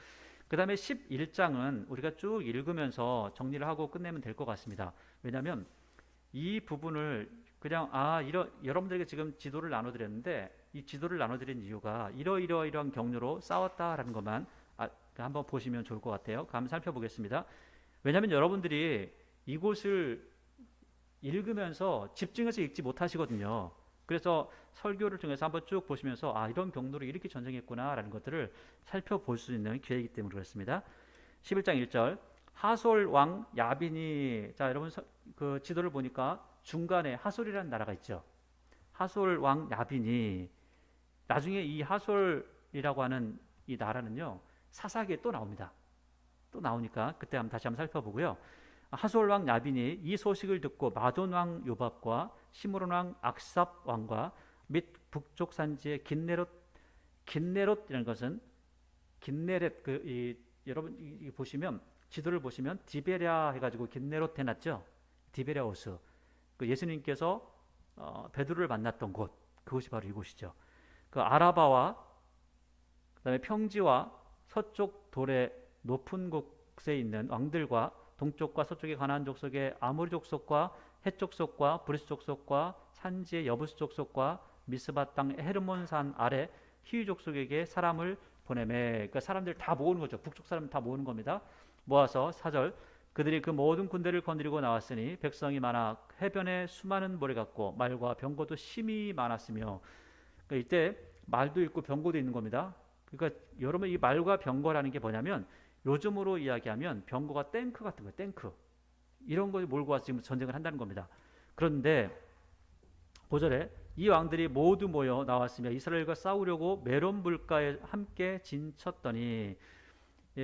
그다음에 11장은 우리가 쭉 읽으면서 정리를 하고 끝내면 될 것 같습니다. 왜냐하면 이 부분을 그냥 여러분들에게 지금 지도를 나눠드렸는데 이 지도를 나눠드린 이유가 이러이러한 경로로 싸웠다라는 것만 한번 보시면 좋을 것 같아요. 한번 살펴보겠습니다. 왜냐하면 여러분들이 이곳을 읽으면서 집중해서 읽지 못하시거든요. 그래서 설교를 통해서 한번 쭉 보시면서 이런 경로로 이렇게 전쟁했구나라는 것들을 살펴볼 수 있는 기회이기 때문에 그렇습니다. 11장 1절 하솔 왕 야빈이, 자 여러분 그 지도를 보니까 중간에 하솔이라는 나라가 있죠. 하솔 왕 야빈이, 나중에 이 하솔이라고 하는 이 나라는요 사사기에 또 나옵니다. 또 나오니까 그때 다시 한번 살펴보고요. 하솔 왕 야빈이 이 소식을 듣고 마돈 왕 요밥과 시므론 왕 악삽 왕과 및 북쪽 산지의 긴네롯이라는 것은 긴네렛, 여러분 이 보시면 지도를 보시면 디베랴 해가지고 긴네롯 해놨죠. 디베랴호스, 그 예수님께서 베드로를 만났던 곳, 그곳이 바로 이곳이죠. 그 아라바와 그다음에 평지와 서쪽 돌의 높은 곳에 있는 왕들과 동쪽과 서쪽의 가나안 족속의 아모리 족속과 헷 족속과 브리스 족속과 산지의 여부스 족속과 미스바 땅 헤르몬 산 아래 히위 족속에게 사람을 보내매. 그러니까 사람들 다 모으는 거죠. 북쪽 사람 다 모으는 겁니다. 모아서 4절 그들이 그 모든 군대를 거느리고 나왔으니 백성이 많아 해변에 수많은 모래 같고 말과 병거도 심히 많았으며. 그러니까 이때 말도 있고 병거도 있는 겁니다. 그러니까 여러분 이 말과 병거라는 게 뭐냐면 요즘으로 이야기하면 병거가 탱크 같은 거예요. 탱크 이런 걸 몰고 와서 지금 전쟁을 한다는 겁니다. 그런데 5절에 이 왕들이 모두 모여 나왔으며 이스라엘과 싸우려고 메론 물가에 함께 진쳤더니,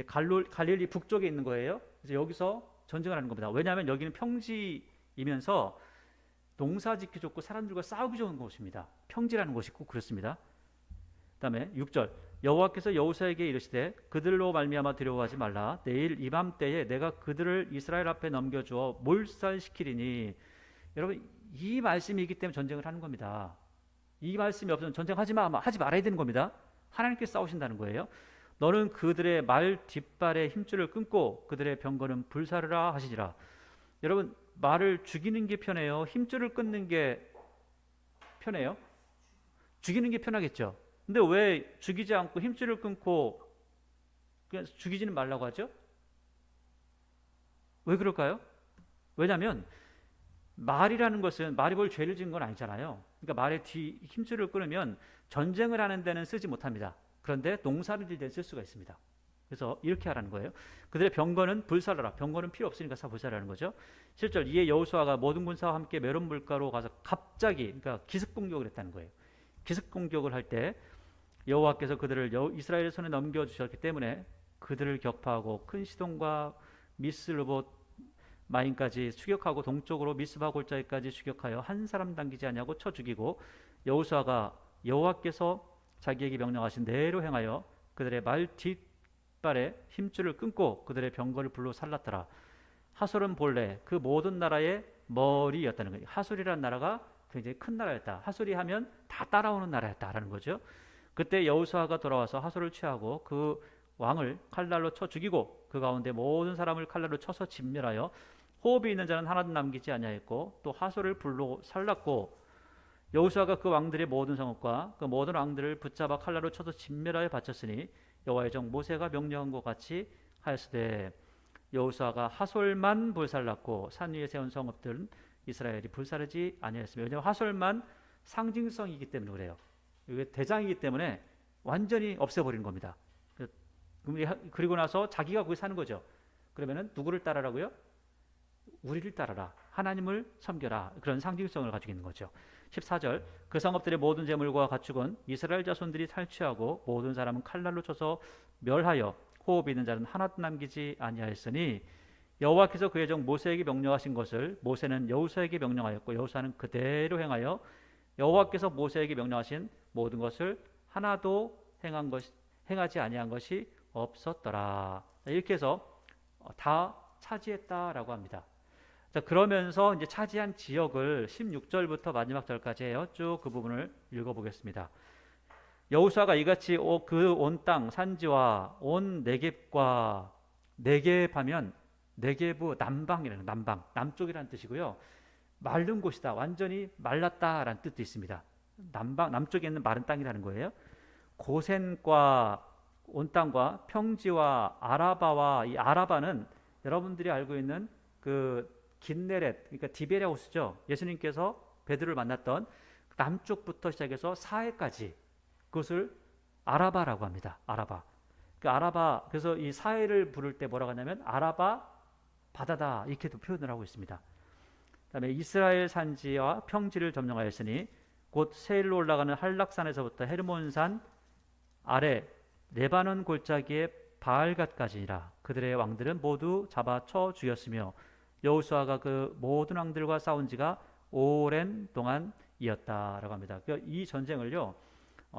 갈릴리 북쪽에 있는 거예요. 그래서 여기서 전쟁을 하는 겁니다. 왜냐하면 여기는 평지이면서 농사 짓기 좋고 사람들과 싸우기 좋은 곳입니다. 평지라는 곳이 꼭 그렇습니다. 그 다음에 6절 여호와께서 여호수아에게 이르시되 그들로 말미암아 두려워하지 말라. 내일 이맘때에 내가 그들을 이스라엘 앞에 넘겨주어 몰살시키리니. 여러분 이 말씀이기 때문에 전쟁을 하는 겁니다. 이 말씀이 없으면 전쟁하지 말아야 되는 겁니다. 하나님께 싸우신다는 거예요. 너는 그들의 말 뒷발에 힘줄을 끊고 그들의 병거는 불사르라 하시니라. 여러분 말을 죽이는 게 편해요? 힘줄을 끊는 게 편해요? 죽이는 게 편하겠죠. 근데 왜 죽이지 않고 힘줄을 끊고 그냥 죽이지는 말라고 하죠? 왜 그럴까요? 왜냐하면 말이라는 것은 말이 뭘 죄를 지은 건 아니잖아요. 그러니까 말에 힘줄을 끊으면 전쟁을 하는 데는 쓰지 못합니다. 그런데 농사를 지을 때 쓸 수가 있습니다. 그래서 이렇게 하라는 거예요. 그들의 병거는 불사르라. 병거는 필요 없으니까 불사르라는 거죠. 7절 이에 여호수아가 모든 군사와 함께 메론 물가로 가서 갑자기, 그러니까 기습 공격을 했다는 거예요. 기습 공격을 할 때 여호와께서 그들을 이스라엘의 손에 넘겨주셨기 때문에 그들을 격파하고 큰 시돈과 미스르봇 마임까지 추격하고 동쪽으로 미스바 골짜기까지 추격하여 한 사람 당기지 아니하고 쳐 죽이고, 여호수아가 여호와께서 자기에게 명령하신 대로 행하여 그들의 말 뒷발에 힘줄을 끊고 그들의 병거를 불로 살랐더라. 하솔은 본래 그 모든 나라의 머리였다는 거예요. 하솔이라는 나라가 굉장히 큰 나라였다. 하솔이 하면 다 따라오는 나라였다라는 거죠. 그때 여호수아가 돌아와서 하솔을 취하고 그 왕을 칼날로 쳐 죽이고 그 가운데 모든 사람을 칼날로 쳐서 진멸하여 호흡이 있는 자는 하나도 남기지 아니하였고 또 하솔을 불로 살랐고, 여호수아가 그 왕들의 모든 성읍과 그 모든 왕들을 붙잡아 칼날로 쳐서 진멸하여 바쳤으니 여호와의 종 모세가 명령한 것 같이 하였으되, 여호수아가 하솔만 불살랐고 산 위에 세운 성읍들은 이스라엘이 불사르지 아니하였으며, 왜냐하면 화살만 상징성이기 때문에 그래요. 이게 대장이기 때문에 완전히 없애버리는 겁니다. 그리고 나서 자기가 거기 사는 거죠. 그러면은 누구를 따르라고요? 우리를 따르라. 하나님을 섬겨라. 그런 상징성을 가지고 있는 거죠. 14절, 그 성읍들의 모든 재물과 가축은 이스라엘 자손들이 탈취하고 모든 사람은 칼날로 쳐서 멸하여 호흡이 있는 자는 하나도 남기지 아니하였으니 여호와께서 그의 종 모세에게 명령하신 것을 모세는 여호수아에게 명령하였고 여호수아는 그대로 행하여 여호와께서 모세에게 명령하신 모든 것을 하나도 행하지 아니한 것이 없었더라. 이렇게 해서 다 차지했다라고 합니다. 자, 그러면서 이제 차지한 지역을 16절부터 마지막 절까지 해요. 쭉 그 부분을 읽어보겠습니다. 여호수아가 이같이 그 온 땅 산지와 온 네겝과, 네겝하면 네겝의 남방이라는, 남방, 남쪽이라는 뜻이고요. 마른 곳이다, 완전히 말랐다라는 뜻도 있습니다. 남쪽에 있는 마른 땅이라는 거예요. 고센과 온 땅과 평지와 아라바와, 이 아라바는 여러분들이 알고 있는 그 긴네렛, 그러니까 디베랴호스죠. 예수님께서 베드로를 만났던 남쪽부터 시작해서 사해까지, 그것을 아라바라고 합니다. 아라바. 그 아라바, 그래서 이 사해를 부를 때 뭐라고 하냐면 아라바 바다다, 이렇게도 표현을 하고 있습니다. 그다음에 이스라엘 산지와 평지를 점령하였으니 곧 세일로 올라가는 한락산에서부터 헤르몬산 아래 레바논 골짜기의 바알갓까지니라. 그들의 왕들은 모두 잡아쳐 죽였으며 여호수아가 그 모든 왕들과 싸운 지가 오랜 동안이었다라고 합니다. 이 전쟁을요,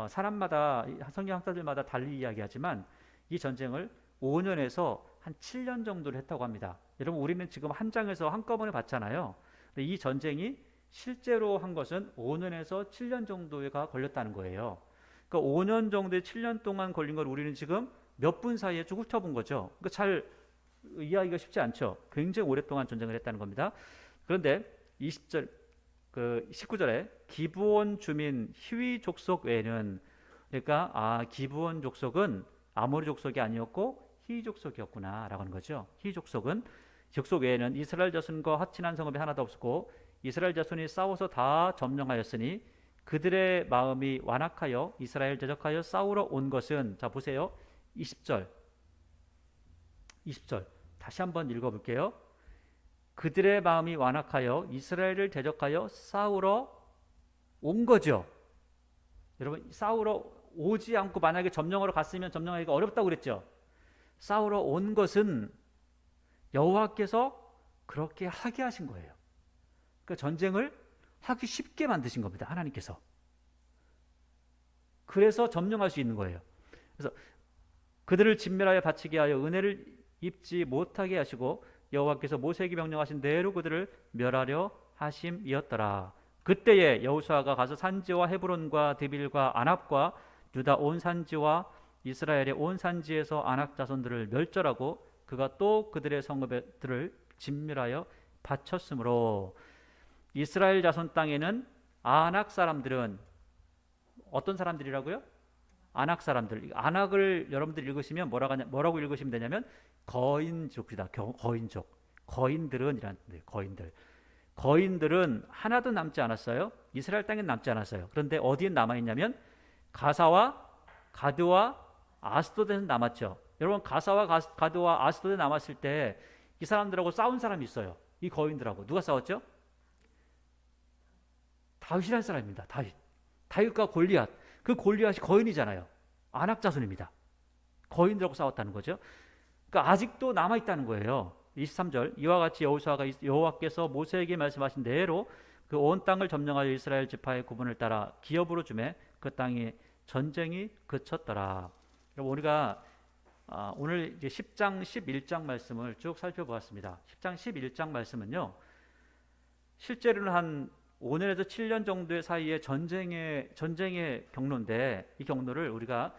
사람마다, 성경 학자들마다 달리 이야기하지만 이 전쟁을 5년에서 한 7년 정도를 했다고 합니다. 여러분, 우리는 지금 한 장에서 한꺼번에 봤잖아요. 근데 이 전쟁이 실제로 한 것은 5년에서 7년 정도가 걸렸다는 거예요. 그러니까 5년 정도에 7년 동안 걸린 걸 우리는 지금 몇 분 사이에 쭉 훑어본 거죠. 그러니까 잘 이해하기가 쉽지 않죠. 굉장히 오랫동안 전쟁을 했다는 겁니다. 그런데 20절, 19절에 기브온 주민 히위 족속 외에는, 그러니까 기브온 족속은 아모리 족속이 아니었고 히위 족속이었구나 라고 하는 거죠. 히위 족속 외에는 이스라엘 자손과 합친한 성읍이 하나도 없었고 이스라엘 자손이 싸워서 다 점령하였으니 그들의 마음이 완악하여 이스라엘 대적하여 싸우러 온 것은, 자 보세요. 20절 다시 한번 읽어볼게요. 그들의 마음이 완악하여 이스라엘을 대적하여 싸우러 온 거죠. 여러분, 싸우러 오지 않고 만약에 점령하러 갔으면 점령하기가 어렵다고 그랬죠. 싸우러 온 것은 여호와께서 그렇게 하게 하신 거예요. 그러니까 전쟁을 하기 쉽게 만드신 겁니다. 하나님께서. 그래서 점령할 수 있는 거예요. 그래서 그들을 진멸하여 바치게 하여 은혜를 입지 못하게 하시고 여호와께서 모세에게 명령하신 대로 그들을 멸하려 하심이었더라. 그때에 여호수아가 가서 산지와 헤브론과 드빌과 아납과 유다 온 산지와 이스라엘의 온 산지에서 아낙 자손들을 멸절하고 그가 또 그들의 성읍들을 진멸하여 바쳤으므로 이스라엘 자손 땅에는 아낙 사람들은 어떤 사람들이라고요? 아낙 사람들. 아낙을 여러분들 읽으시면 뭐라고 읽으시면 되냐면 거인족이다. 거인족. 거인들은 이란 거인들. 거인들은 하나도 남지 않았어요. 이스라엘 땅엔 남지 않았어요. 그런데 어디에 남아 있냐면 가사와 가드와 아스도드는 남았죠. 여러분, 가사와 가드와 아스도드에 남았을 때 이 사람들하고 싸운 사람이 있어요. 이 거인들하고 누가 싸웠죠? 다윗이라는 사람입니다. 다윗과 골리앗. 그 골리앗이 거인이잖아요. 아낙 자손입니다. 거인들하고 싸웠다는 거죠. 그러니까 아직도 남아 있다는 거예요. 23절, 이와 같이 여호수아가 여호와께서 모세에게 말씀하신 대로 그 온 땅을 점령하여 이스라엘 지파의 구분을 따라 기업으로 주매 그 땅에 전쟁이 그쳤더라. 여러분, 우리가 오늘 이제 10장 11장 말씀을 쭉 살펴보았습니다. 10장 11장 말씀은요, 실제로는 한 5년에서 7년 정도의 사이에 전쟁의 경로인데 이 경로를 우리가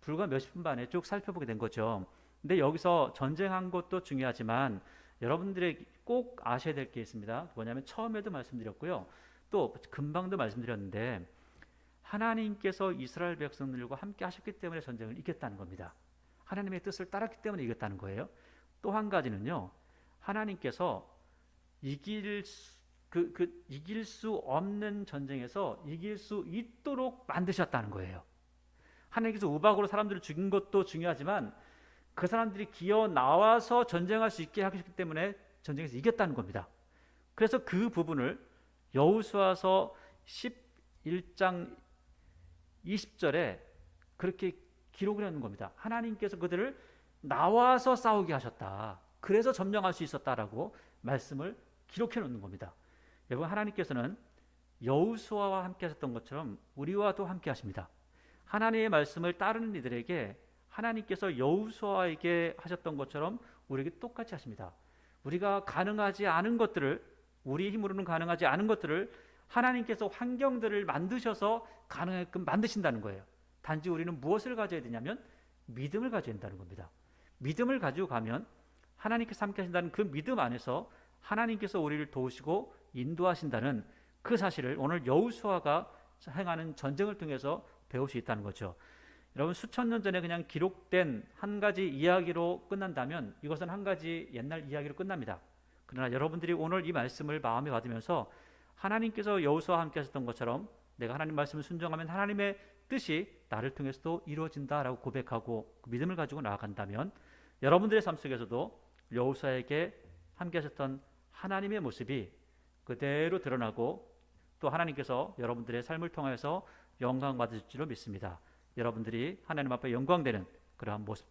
불과 몇십 분 만에 쭉 살펴보게 된 거죠. 근데 여기서 전쟁한 것도 중요하지만 여러분들이 꼭 아셔야 될 게 있습니다. 뭐냐면 처음에도 말씀드렸고요. 또 금방도 말씀드렸는데 하나님께서 이스라엘 백성들과 함께 하셨기 때문에 전쟁을 이겼다는 겁니다. 하나님의 뜻을 따랐기 때문에 이겼다는 거예요. 또 한 가지는요, 하나님께서 이길 수 없는 전쟁에서 이길 수 있도록 만드셨다는 거예요. 하나님께서 우박으로 사람들을 죽인 것도 중요하지만 그 사람들이 기어 나와서 전쟁할 수 있게 하셨기 때문에 전쟁에서 이겼다는 겁니다. 그래서 그 부분을 여호수아서 11장 20절에 그렇게 기록을 하는 겁니다. 하나님께서 그들을 나와서 싸우게 하셨다. 그래서 점령할 수 있었다라고 말씀을 기록해 놓는 겁니다. 여러분, 하나님께서는 여호수아와 함께 하셨던 것처럼 우리와도 함께 하십니다. 하나님의 말씀을 따르는 이들에게 하나님께서 여호수아에게 하셨던 것처럼 우리에게 똑같이 하십니다. 우리가 가능하지 않은 것들을, 우리 힘으로는 가능하지 않은 것들을 하나님께서 환경들을 만드셔서 가능하게끔 만드신다는 거예요. 단지 우리는 무엇을 가져야 되냐면 믿음을 가져야 된다는 겁니다. 믿음을 가지고 가면 하나님께서 함께 하신다는 그 믿음 안에서 하나님께서 우리를 도우시고 인도하신다는 그 사실을 오늘 여호수아가 행하는 전쟁을 통해서 배울 수 있다는 거죠. 여러분, 수천 년 전에 그냥 기록된 한 가지 이야기로 끝난다면 이것은 한 가지 옛날 이야기로 끝납니다. 그러나 여러분들이 오늘 이 말씀을 마음에 받으면서 하나님께서 여호수아와 함께 하셨던 것처럼 내가 하나님 말씀을 순종하면 하나님의 뜻이 나를 통해서도 이루어진다라고 고백하고 그 믿음을 가지고 나아간다면 여러분들의 삶 속에서도 여호수아에게 함께 하셨던 하나님의 모습이 그대로 드러나고 또 하나님께서 여러분들의 삶을 통해서 영광 받으실 줄로 믿습니다. 여러분들이 하나님 앞에 영광되는 그러한 모습